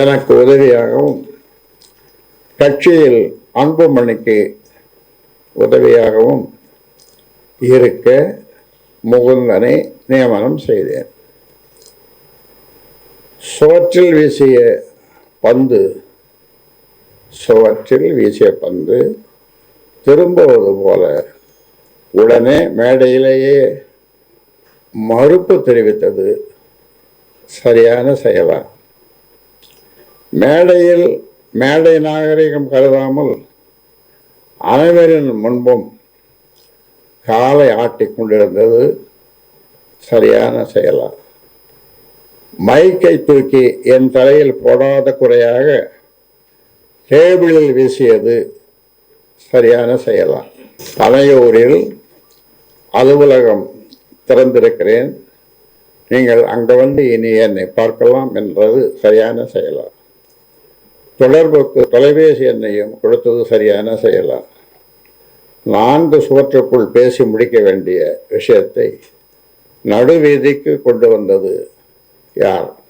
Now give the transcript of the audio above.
எனக்கு உதவியாகவும் கட்சியில் அன்புமணிக்கு உதவியாகவும் இருக்க முகுந்தனை நியமனம் செய்தேன். சுவற்றில் வீசிய பந்து திரும்புவது போல உடனே மேடையிலேயே மறுப்பு தெரிவித்தது சரியான செயலா? மேடை நாகரிகம் கருதாமல் அனைவரின் முன்பும் காலை ஆட்டிக் கொண்டிருந்தது சரியான செயலா? மைக்கை தூக்கி என் தலையில் போடாத குறையாக டேபிளில் வீசியது சரியான செயலா? பனையூரில் அலுவலகம் திறந்திருக்கிறேன், நீங்கள் அங்கே வந்து இனி என்னை பார்க்கலாம் என்றது சரியான செயலா? தொடர்புக்கு தொலைபேசி எண்ணையும் கொடுத்தது சரியான செயலா? 4 சுவற்றுக்குள் பேசி முடிக்க வேண்டிய விஷயத்தை நடுவீதிக்கு கொண்டு வந்தது யார்?